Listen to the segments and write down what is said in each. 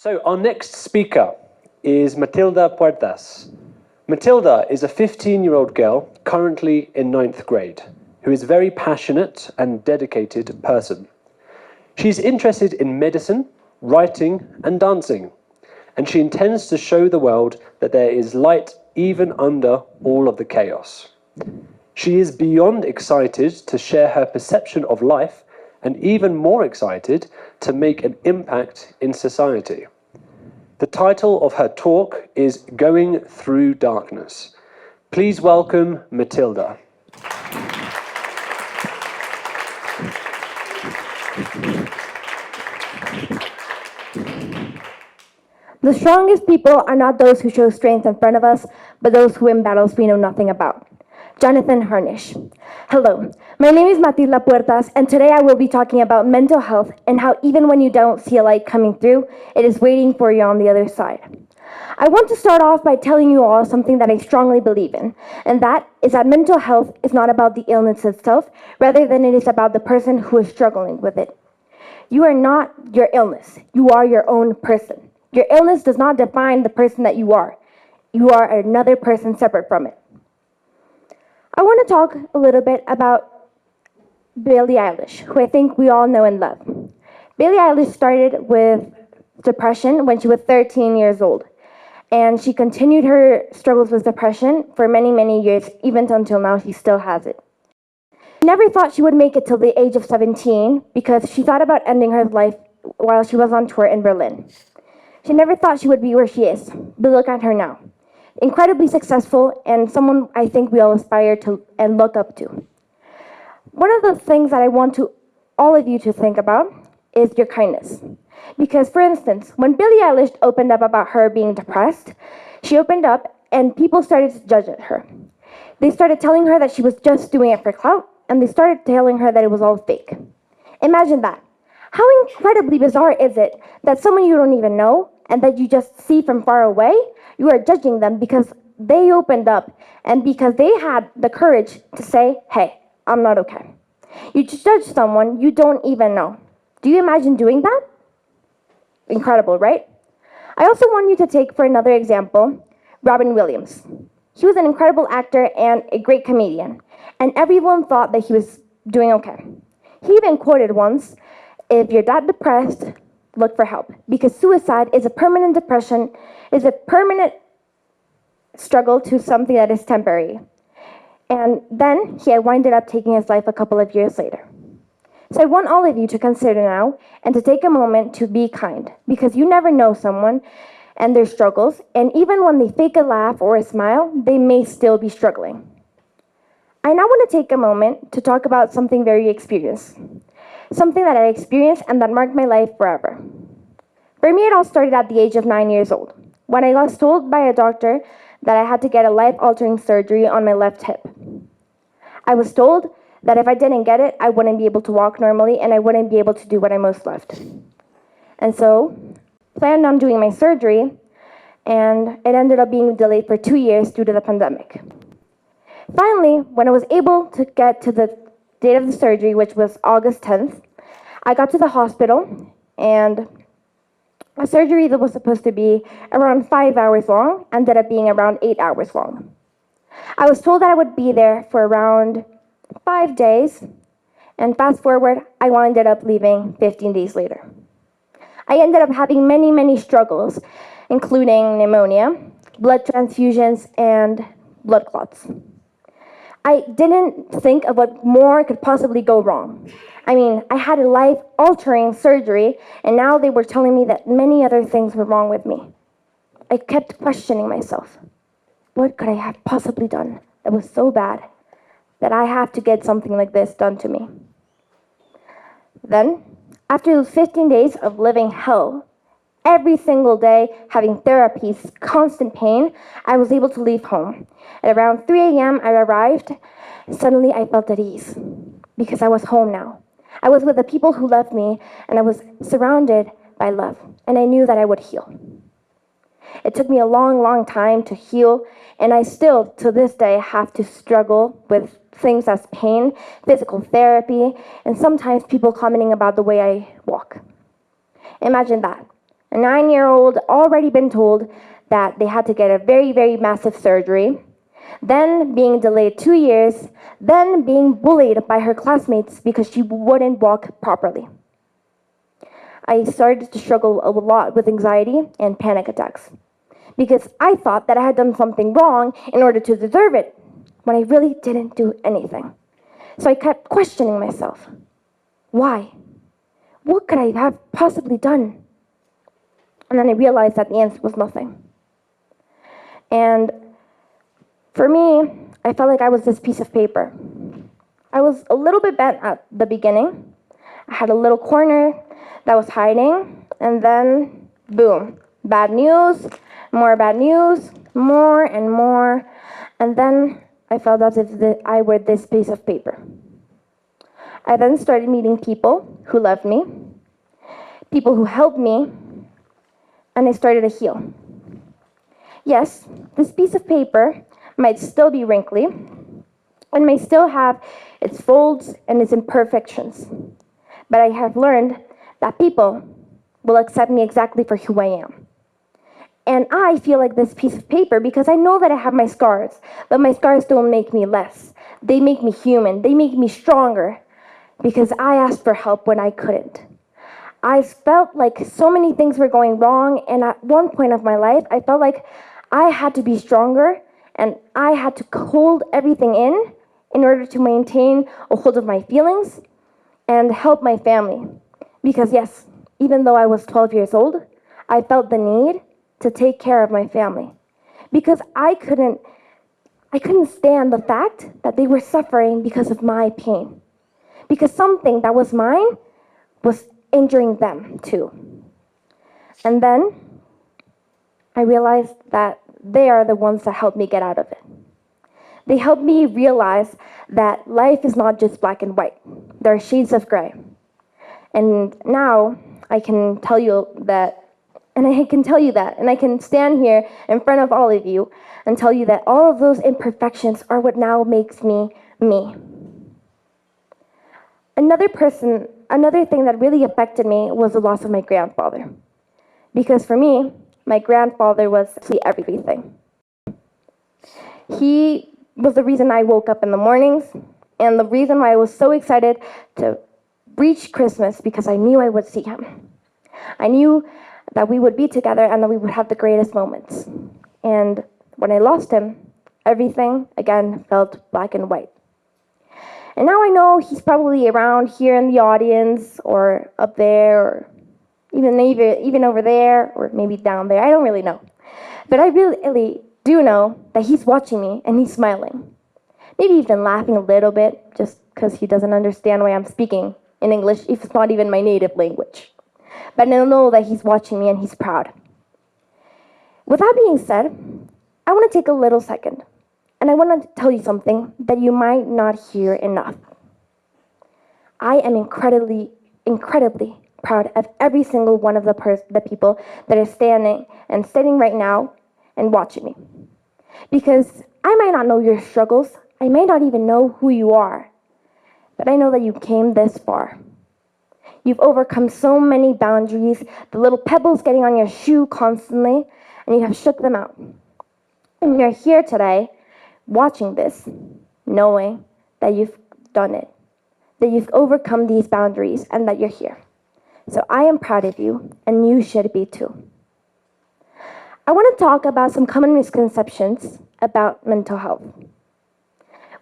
So our next speaker is Matilda Puertas. Matilda is a 15-year-old girl currently in 9th grade who is a very passionate and dedicated person. She's interested in medicine, writing and dancing, and she intends to show the world that there is light even under all of the chaos. She is beyond excited to share her perception of life and even more excited to make an impact in society. The title of her talk is Going Through Darkness. Please welcome Matilda. The strongest people are not those who show strength in front of us, but those who win battles we know nothing about. Jonathan Harnish. Hello, my name is Matilda Puertas, and today I will be talking about mental health and how even when you don't see a light coming through, it is waiting for you on the other side. I want to start off by telling you all something that I strongly believe in, and that is that mental health is not about the illness itself, rather than it is about the person who is struggling with it. You are not your illness. You are your own person. Your illness does not define the person that you are. You are another person separate from it. I want to talk a little bit about Billie Eilish, who I think we all know and love. Billie Eilish started with depression when she was 13 years old, and she continued her struggles with depression for many, many years, even until now she still has it. She never thought she would make it till the age of 17 because she thought about ending her life while she was on tour in Berlin. She never thought she would be where she is, but look at her now. Incredibly successful and someone I think we all aspire to and look up to. One of the things that I want all of you to think about is your kindness. Because for instance, when Billie Eilish opened up about her being depressed, she opened up and people started to judge her. They started telling her that she was just doing it for clout, and they started telling her that it was all fake. Imagine that. How incredibly bizarre is it that someone you don't even know and that you just see from far away, you are judging them because they opened up and because they had the courage to say, hey, I'm not okay. You judge someone you don't even know. Do you imagine doing that? Incredible, right? I also want you to take for another example, Robin Williams. He was an incredible actor and a great comedian, and everyone thought that he was doing okay. He even quoted once, if you're that depressed, look for help, because suicide is a permanent depression, is a permanent struggle to something that is temporary. And then he had winded up taking his life a couple of years later. So I want all of you to consider now and to take a moment to be kind, because you never know someone and their struggles, and even when they fake a laugh or a smile, they may still be struggling. I now want to take a moment to talk about something very experienced. Something that I experienced and that marked my life forever. For me, it all started at the age of 9 years old, when I was told by a doctor that I had to get a life-altering surgery on my left hip. I was told that if I didn't get it, I wouldn't be able to walk normally and I wouldn't be able to do what I most loved. And so, planned on doing my surgery, and it ended up being delayed for 2 years due to the pandemic. Finally, when I was able to get to the date of the surgery, which was August 10th, I got to the hospital, and a surgery that was supposed to be around 5 hours long ended up being around 8 hours long. I was told that I would be there for around 5 days, and fast forward, I ended up leaving 15 days later. I ended up having many, many struggles, including pneumonia, blood transfusions, and blood clots. I didn't think of what more could possibly go wrong. I mean, I had a life-altering surgery, and now they were telling me that many other things were wrong with me. I kept questioning myself. What could I have possibly done that was so bad that I have to get something like this done to me? Then, after those 15 days of living hell, every single day having therapies, constant pain, I was able to leave home. At around 3 a.m., I arrived. Suddenly, I felt at ease because I was home now. I was with the people who loved me, and I was surrounded by love, and I knew that I would heal. It took me a long, long time to heal, and I still, to this day, have to struggle with things as pain, physical therapy, and sometimes people commenting about the way I walk. Imagine that. A 9-year-old already been told that they had to get a very, very massive surgery, then being delayed 2 years, then being bullied by her classmates because she wouldn't walk properly. I started to struggle a lot with anxiety and panic attacks because I thought that I had done something wrong in order to deserve it, when I really didn't do anything. So I kept questioning myself. Why? What could I have possibly done? And then I realized that the answer was nothing. And for me, I felt like I was this piece of paper. I was a little bit bent at the beginning. I had a little corner that was hiding, and then boom, bad news, more bad news, more and more, and then I felt as if I were this piece of paper. I then started meeting people who loved me, people who helped me, and I started to heal. Yes, this piece of paper might still be wrinkly and may still have its folds and its imperfections, but I have learned that people will accept me exactly for who I am. And I feel like this piece of paper because I know that I have my scars, but my scars don't make me less. They make me human. They make me stronger because I asked for help when I couldn't. I felt like so many things were going wrong, and at one point of my life, I felt like I had to be stronger and I had to hold everything in order to maintain a hold of my feelings and help my family. Because yes, even though I was 12 years old, I felt the need to take care of my family. Because I couldn't stand the fact that they were suffering because of my pain. Because something that was mine was injuring them too. And then I realized that they are the ones that helped me get out of it. They helped me realize that life is not just black and white. There are shades of gray. And now I can tell you that, and I can stand here in front of all of you and tell you that all of those imperfections are what now makes me me. Another thing that really affected me was the loss of my grandfather. Because for me, my grandfather was everything. He was the reason I woke up in the mornings, and the reason why I was so excited to reach Christmas, because I knew I would see him. I knew that we would be together and that we would have the greatest moments. And when I lost him, everything again felt black and white. And now I know he's probably around here in the audience, or up there, or even over there, or maybe down there. I don't really know. But I really do know that he's watching me and he's smiling. Maybe even laughing a little bit, just because he doesn't understand why I'm speaking in English if it's not even my native language. But I know that he's watching me and he's proud. With that being said, I want to take a little second, and I want to tell you something that you might not hear enough. I am incredibly proud of every single one of the people that are standing right now and watching me. Because I might not know your struggles, I may not even know who you are, but I know that you came this far. You've overcome so many boundaries, the little pebbles getting on your shoe constantly, and you have shook them out. And you're here today, watching this, knowing that you've done it, that you've overcome these boundaries, and that you're here. So I am proud of you, and you should be too. I want to talk about some common misconceptions about mental health.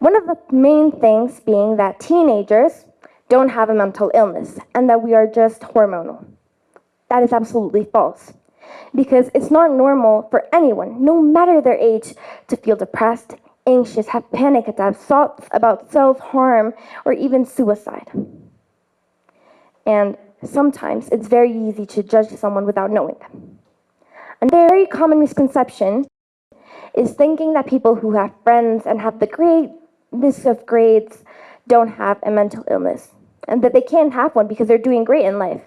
One of the main things being that teenagers don't have a mental illness and that we are just hormonal. That is absolutely false, because it's not normal for anyone, no matter their age, to feel depressed, anxious, have panic attacks, thoughts about self-harm, or even suicide. And sometimes it's very easy to judge someone without knowing them. A very common misconception is thinking that people who have friends and have the greatest of grades don't have a mental illness, and that they can't have one because they're doing great in life.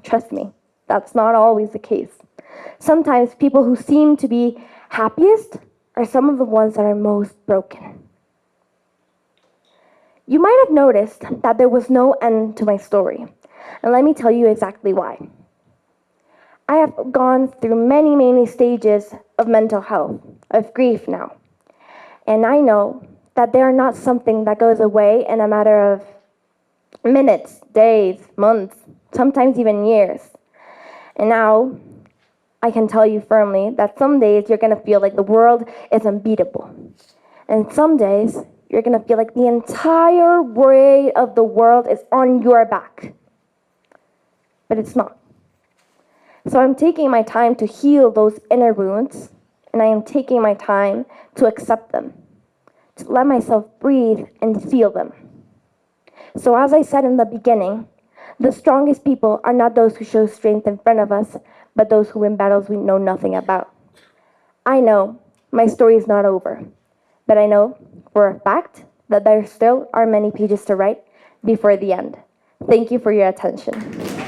Trust me, that's not always the case. Sometimes people who seem to be happiest are some of the ones that are most broken. You might have noticed that there was no end to my story, and let me tell you exactly why. I have gone through many, many stages of mental health, of grief now. And I know that they are not something that goes away in a matter of minutes, days, months, sometimes even years. And now I can tell you firmly that some days you're going to feel like the world is unbeatable. And some days you're going to feel like the entire weight of the world is on your back. But it's not. So I'm taking my time to heal those inner wounds, and I am taking my time to accept them, to let myself breathe and feel them. So as I said in the beginning, the strongest people are not those who show strength in front of us, but those who win battles we know nothing about. I know my story is not over, but I know for a fact that there still are many pages to write before the end. Thank you for your attention.